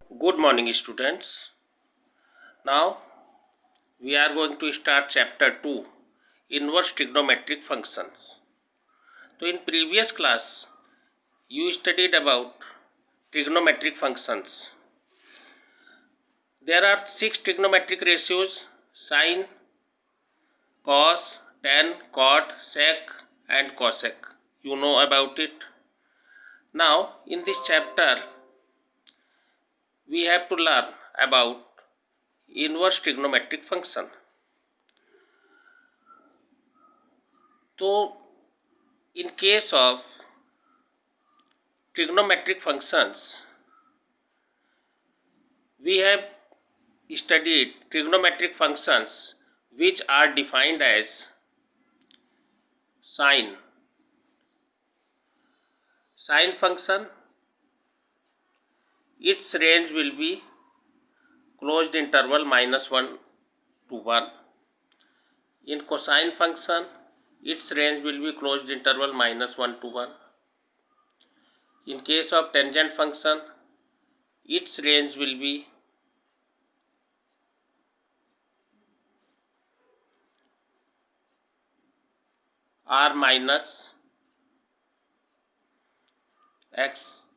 Good morning, students. Now we are going to start chapter 2, inverse trigonometric functions. So in previous class you studied about trigonometric functions. There are 6 trigonometric ratios: sine, cos, tan, cot, sec and cosec. You know about it. Now in this chapter we have to learn about inverse trigonometric function. So in case of trigonometric functions, we have studied trigonometric functions which are defined as sine. Sine function, its range will be closed interval -1 to 1. In cosine function, its range will be closed interval -1 to 1. In case of tangent function, its range will be r minus x,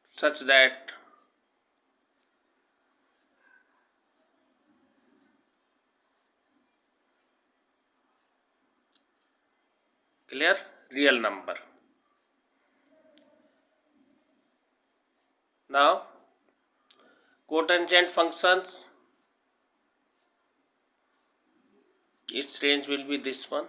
such that clear, real number. Now cotangent functions, its range will be this one.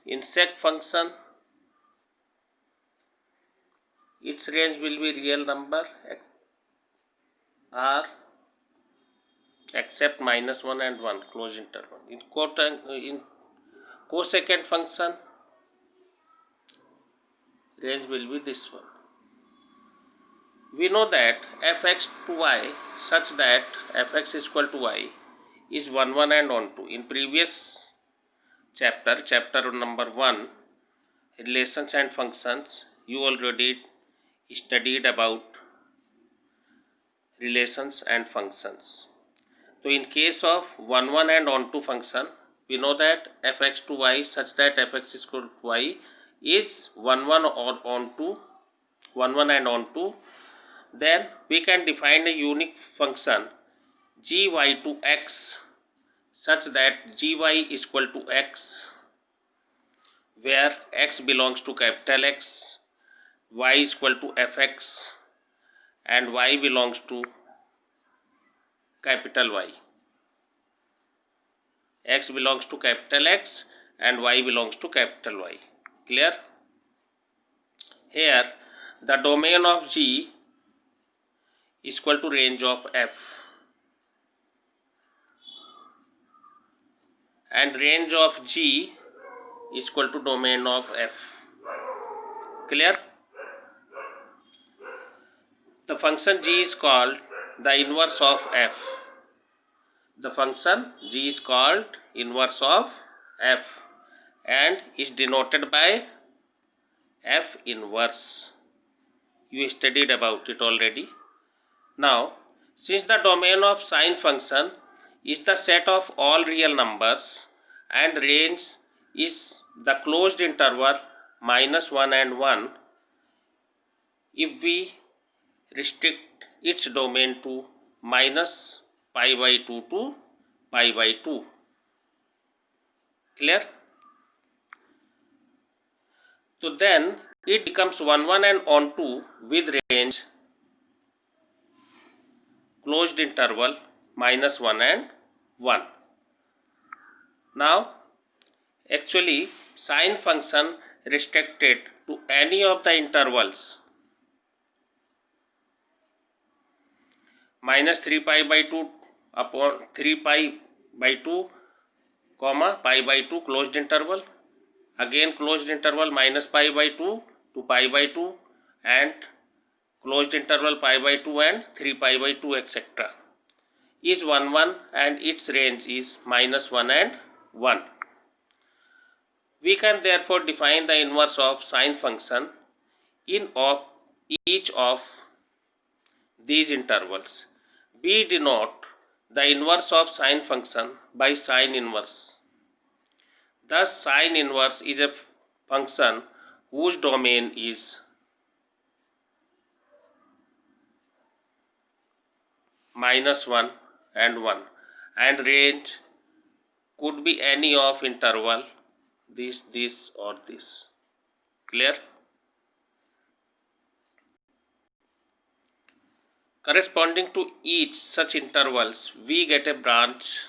In sec function, its range will be real number r except -1 and 1 close interval. In cosecant function, range will be this one. We know that fx to y such that fx is equal to y is 1 1 and on 2. In previous chapter number 1, relations and functions, you already studied about relations and functions. So in case of 1 1 and onto function, we know that fx to y such that fx is equal to y is 1 1 or onto 1 1 and onto. Then we can define a unique function gy to x such that gy is equal to x, where x belongs to capital X, y is equal to fx and y belongs to capital Y. X belongs to capital X and y belongs to capital Y. Clear? Here the domain of G is equal to range of f and range of G is equal to domain of f. Clear? The function G is called the inverse of f. The function G is called inverse of f and is denoted by f inverse. You studied about it already. Now, since the domain of sine function is the set of all real numbers and range is the closed interval -1 and 1, if we restrict its domain to minus pi by 2 to pi by 2. Clear? So then it becomes 1 1 and on 2 with range closed interval -1 and 1. Now actually sine function restricted to any of the intervals -3 pi by 2 upon 3 pi by 2 comma pi by 2 closed interval, again closed interval -pi by 2 to pi by 2 and closed interval pi by 2 and 3 pi by 2 etc. is 1 1 and its range is -1 and 1. We can therefore define the inverse of sine function in of each of these intervals. We denote the inverse of sine function by sine inverse. Thus, sine inverse is a function whose domain is -1 and 1, and range could be any of interval this or this. Clear? Corresponding to each such intervals, we get a branch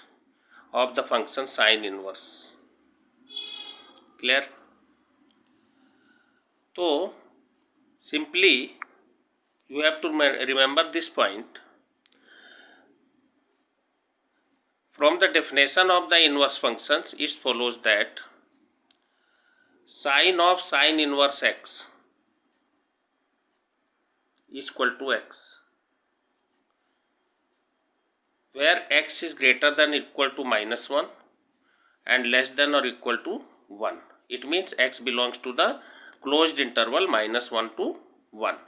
of the function sine inverse. Clear? So, simply you have to remember this point. From the definition of the inverse functions, it follows that sine of sine inverse x is equal to x, where x is greater than or equal to -1 and less than or equal to 1. It means x belongs to the closed interval -1 to 1.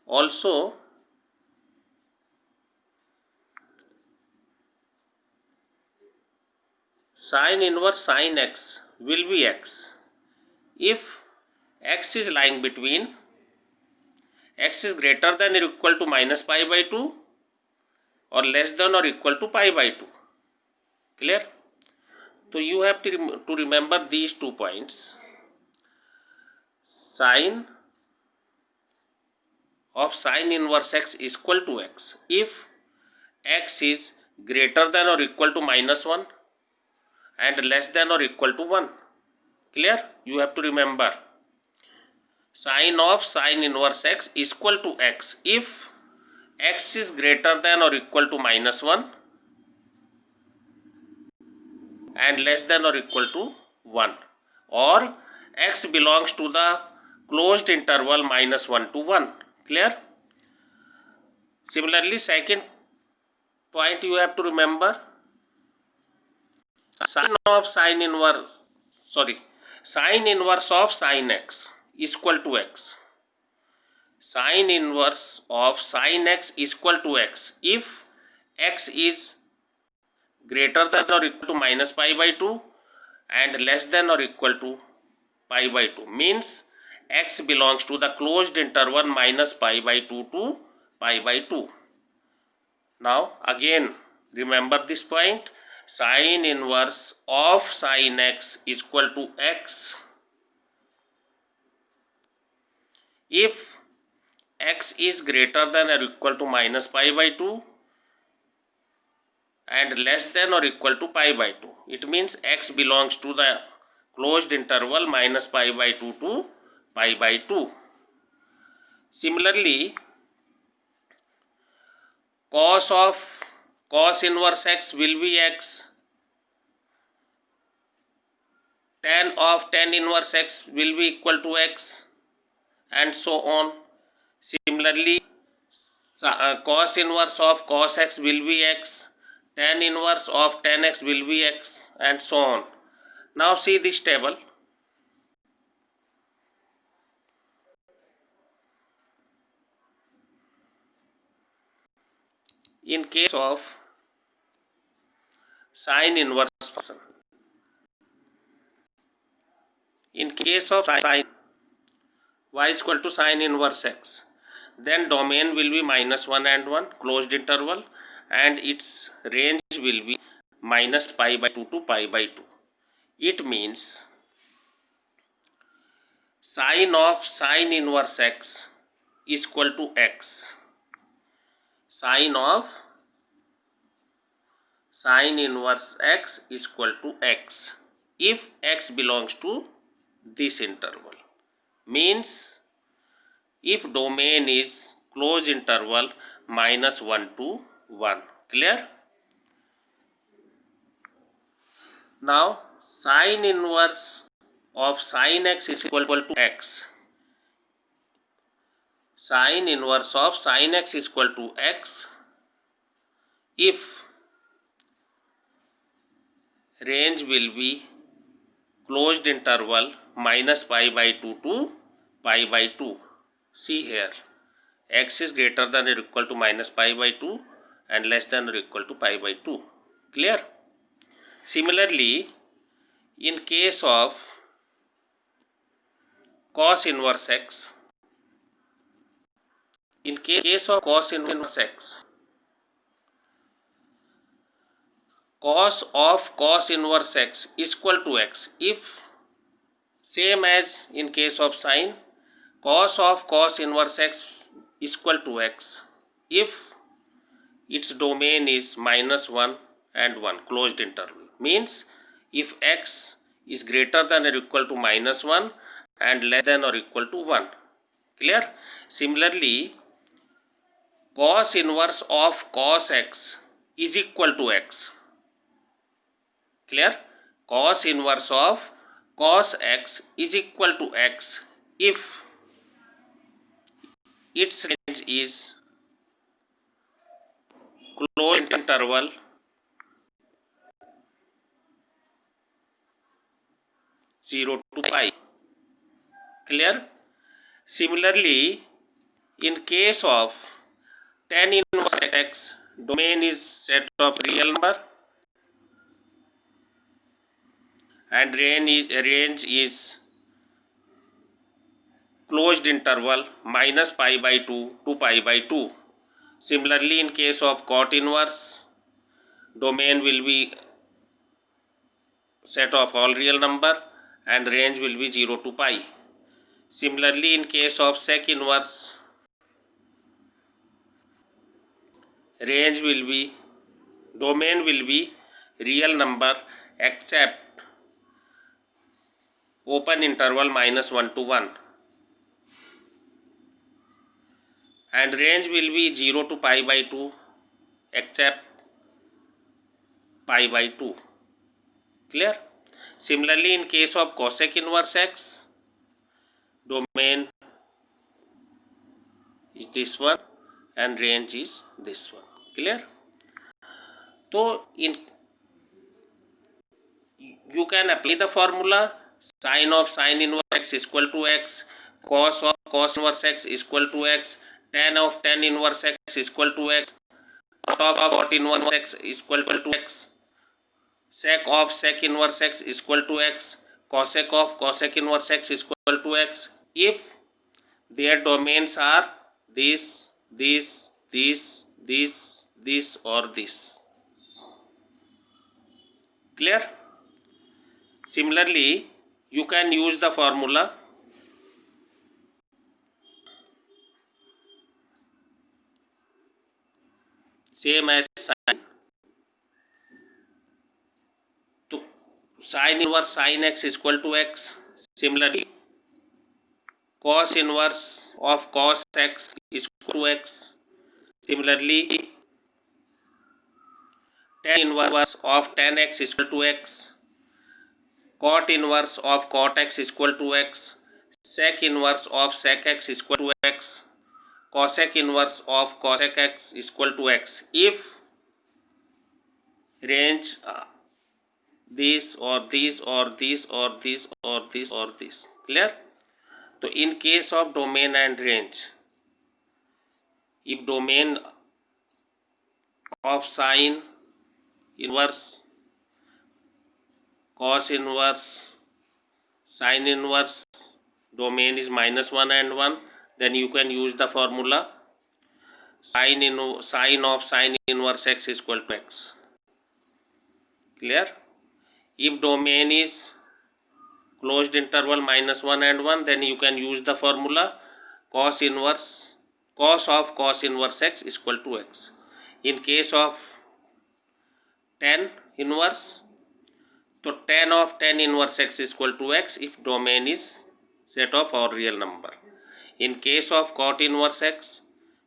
Also, sine inverse sine x will be x if x is lying between x is greater than or equal to -π/2 or less than or equal to π/2. Clear? So you have to remember these 2 points. Sine of sine inverse x is equal to x if x is greater than or equal to -1 and less than or equal to 1. Clear? You have to remember sine of sine inverse x is equal to x if x is greater than or equal to -1 and less than or equal to 1, or x belongs to the closed interval -1 to 1. Clear? Similarly, second point you have to remember, sine inverse of sine x is equal to x. Sine inverse of sine x is equal to x if x is greater than or equal to -π/2 and less than or equal to π/2, means x belongs to the closed interval -π/2 to π/2. Now again remember this point, sine inverse of sine x is equal to x if x is greater than or equal to -π/2 and less than or equal to π/2. It means x belongs to the closed interval -π/2 to π/2. Similarly, cos inverse x will be x, tan of tan inverse x will be equal to x, and so on. Similarly, cos inverse of cos x will be x, tan inverse of tan x will be x, and so on. Now see this table. In case of sine inverse function, in case of sine y is equal to sine inverse x, then domain will be -1 and 1 closed interval, and its range will be -π/2 to π/2. It means sine of sine inverse x is equal to x. Sine of sine inverse x is equal to x if x belongs to this interval, means if domain is closed interval -1 to 1. Clear? Now sine inverse of sine x is equal to x. Sine inverse of sine x is equal to x if range will be closed interval minus pi by 2 to pi by 2. See here, x is greater than or equal to minus pi by 2 and less than or equal to pi by 2. Clear? Similarly, in case of cos inverse x, in case of cos inverse x, cos of cos inverse x is equal to x if, same as in case of sine, cos of cos inverse x is equal to x if its domain is minus 1 and 1 closed interval. Means if x is greater than or equal to minus 1 and less than or equal to 1. Clear? Similarly, cos inverse of cos x is equal to x. Clear? Cos inverse of cos x is equal to x if its range is closed interval 0 to pi. Clear? Similarly, in case of tan inverse x, domain is set of real number and range is closed interval minus pi by 2 to pi by 2. Similarly, in case of cot inverse, domain will be set of all real number and range will be 0 to pi. Similarly, in case of sec inverse, range will be, domain will be real number except open interval minus 1 to 1 and range will be 0 to pi by 2 except pi by 2. Clear? Similarly, in case of cosec inverse x, domain is this one and range is this one. Clear? So you can apply the formula sine of sine inverse x is equal to x, cos of cos inverse x is equal to x, tan of tan inverse x is equal to x, cot of cot inverse x is equal to x, sec of sec inverse x is equal to x, cosec of cosec inverse x is equal to x if their domains are this, this or this. Clear? Similarly, you can use the formula same as sine. So sine inverse sine x is equal to x. Similarly, cos inverse of cos x is equal to x. Similarly, tan inverse of tan x is equal to x. Cot inverse of cot x is equal to x. Sec inverse of sec x is equal to x. Cosec inverse of cosec x is equal to x if range this or this or this or this or this or this. Clear? So in case of domain and range, if domain of sine inverse, cos inverse, sine inverse, domain is minus 1 and 1, then you can use the formula sine of sine inverse x is equal to x. Clear? If domain is closed interval minus 1 and 1, then you can use the formula cos of cos inverse x is equal to x. In case of tan inverse, so tan of tan inverse x is equal to x if domain is set of all real number. In case of cot inverse x,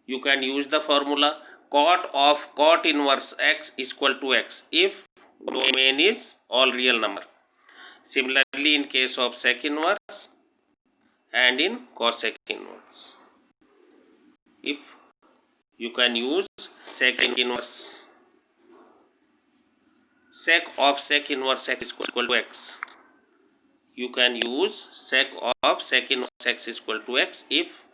you can use the formula cot of cot inverse x is equal to x if domain is all real number. Similarly, in case of sec inverse and in cosec inverse, if you can use sec inverse, sec of sec inverse x is equal to x you can use sec of sec inverse x is equal to x if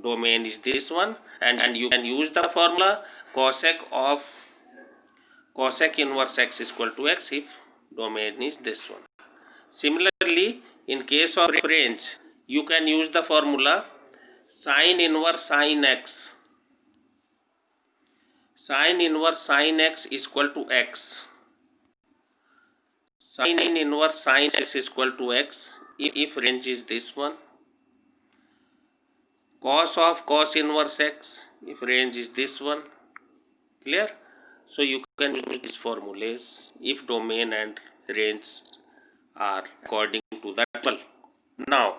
domain is this one, and you can use the formula cosec inverse x is equal to x if domain is this one. Similarly, in case of range, you can use the formula sin inverse sin x. Sin inverse sin x is equal to x. Sin inverse sin x is equal to x if range is this one. Cos of cos inverse x if range is this one. Clear? So you can use these formulas if domain and range are according to that table. Now,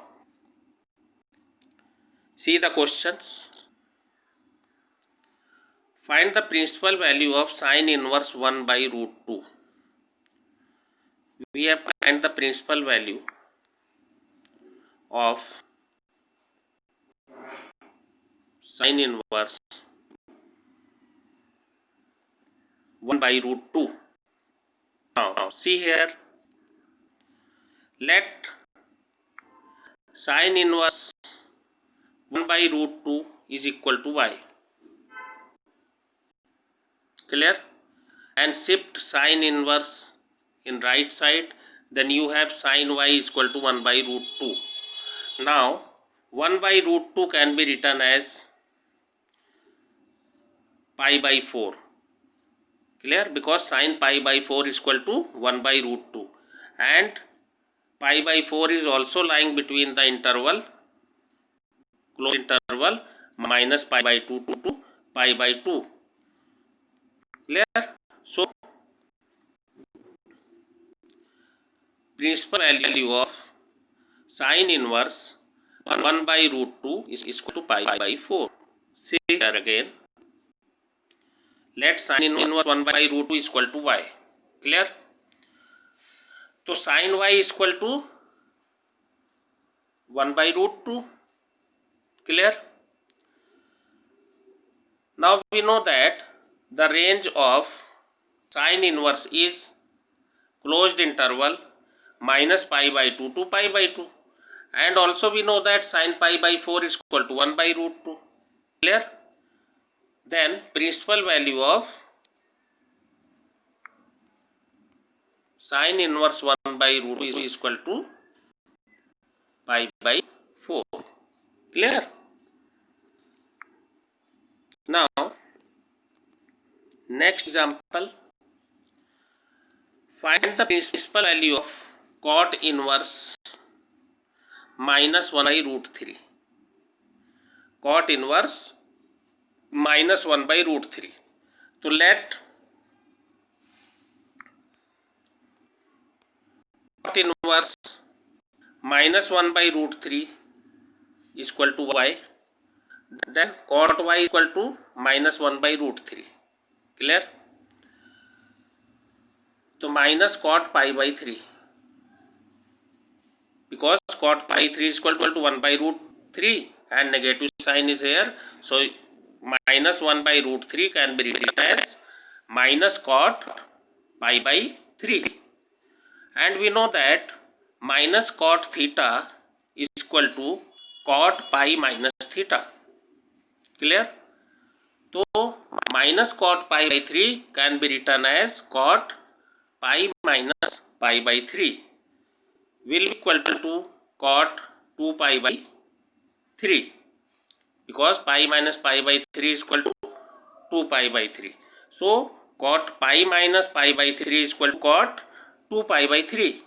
see the questions. Find the principal value of sin inverse 1 by root 2. We have to find the principal value of sin inverse 1 by root 2. Now see here, let sin inverse 1 by root 2 is equal to y. Clear? And shift sin inverse in right side, then you have sin y is equal to 1 by root 2. Now 1 by root 2 can be written as pi by 4. Clear? Because sin pi by 4 is equal to 1 by root 2, and pi by 4 is also lying between the interval, closed interval, minus pi by 2 to pi by 2. Clear? So principal value of sin inverse 1 by root 2 is equal to pi by 4. See here again, let sin inverse 1 by root 2 is equal to y. Clear? So sin y is equal to 1 by root 2. Clear? Now we know that the range of sin inverse is closed interval minus pi by 2 to pi by 2, and also we know that sin pi by 4 is equal to 1 by root 2. Clear? Then principal value of sin inverse 1 by root 2 is equal to pi by 4. Clear? Now next example, find the principal value of cot inverse minus 1 by root 3. Cot inverse minus 1 by root 3. So let cot inverse minus 1 by root 3 is equal to y. Then cot y is equal to minus 1 by root 3. Clear? So minus cot pi by 3, because cot pi 3 is equal to 1 by root 3 and negative sign is here. So minus 1 by root 3 can be written as minus cot pi by 3. And we know that minus cot theta is equal to cot pi minus theta. Clear? So minus cot pi by 3 can be written as cot pi minus pi by 3 will be equal to cot 2 pi by 3, because pi minus pi by 3 is equal to 2 pi by 3. So cot pi minus pi by 3 is equal to cot 2 pi by 3.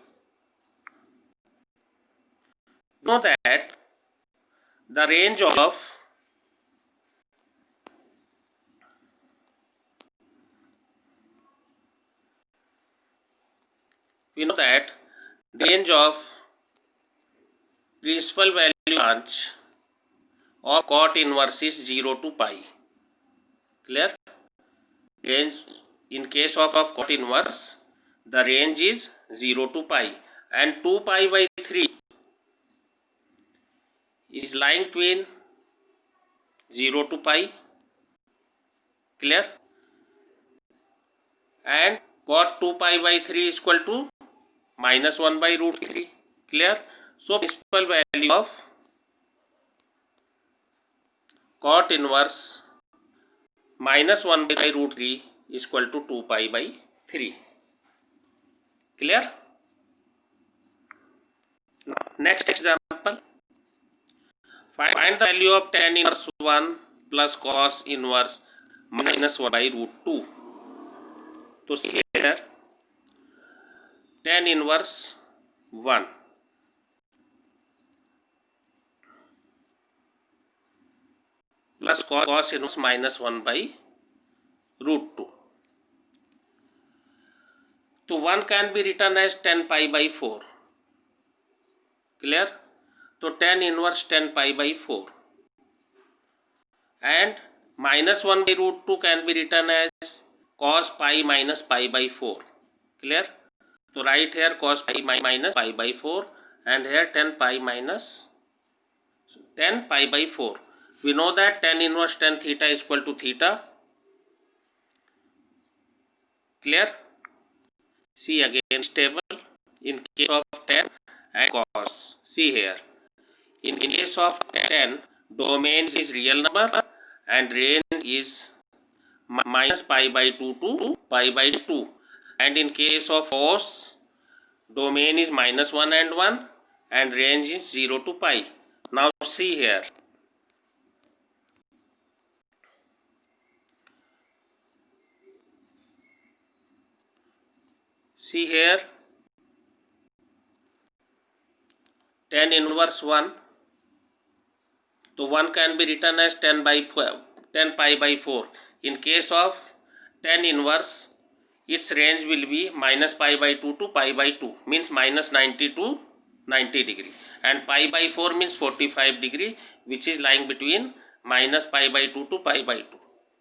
Know that the range of principal value branch of cot inverse is 0 to pi. Clear? Range in case of cot inverse, the range is 0 to pi, and 2 pi by 3 is lying between 0 to pi. Clear? And cot 2 pi by 3 is equal to minus 1 by root 3. Clear? So principal value of cot inverse minus 1 by root 3 is equal to 2 pi by 3. Clear? Next example. Find the value of tan inverse 1 plus cos inverse minus 1 by root 2. So see here, tan inverse 1 plus cos inverse minus 1 by root 2. So 1 can be written as tan pi by 4. Clear? So tan inverse tan pi by 4. And minus 1 by root 2 can be written as cos pi minus pi by 4. Clear? So write here cos pi minus pi by 4 and here tan pi minus tan pi by 4. We know that tan inverse tan theta is equal to theta. Clear? See again table in case of tan and cos. See here. In case of tan, domain is real number and range is minus pi by 2 to pi by 2. And in case of cos, domain is minus 1 and 1 and range is 0 to pi. Now see here. See here, tan inverse 1. So 1 can be written as 10 pi by 4. In case of tan inverse, its range will be minus pi by 2 to pi by 2, means minus 90 to 90 degree, and pi by 4 means 45 degree, which is lying between minus pi by 2 to pi by 2.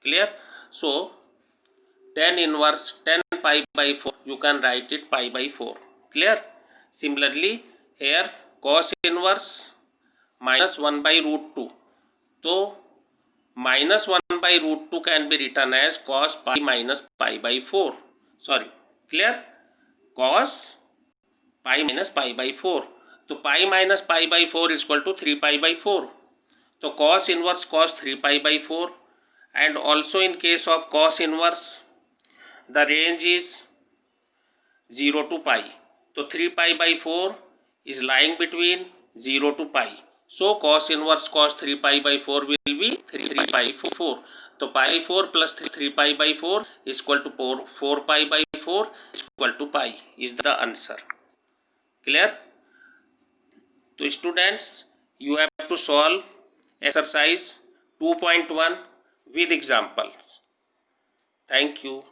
Clear? So tan inverse 10 pi by 4, you can write it pi by 4. Clear? Similarly here cos inverse minus 1 by root 2. So minus 1 by root 2 can be written as cos pi minus pi by 4. Sorry. Clear? Cos pi minus pi by 4. So pi minus pi by 4 is equal to 3 pi by 4. So cos inverse cos 3 pi by 4. And also in case of cos inverse, the range is 0 to pi. So 3 pi by 4 is lying between 0 to pi. So cos inverse cos 3 pi by 4 will be 3 pi 4. So pi 4 plus 3 pi by 4 is equal to 4 pi by 4 is equal to pi is the answer. Clear? So students, you have to solve exercise 2.1 with examples. Thank you.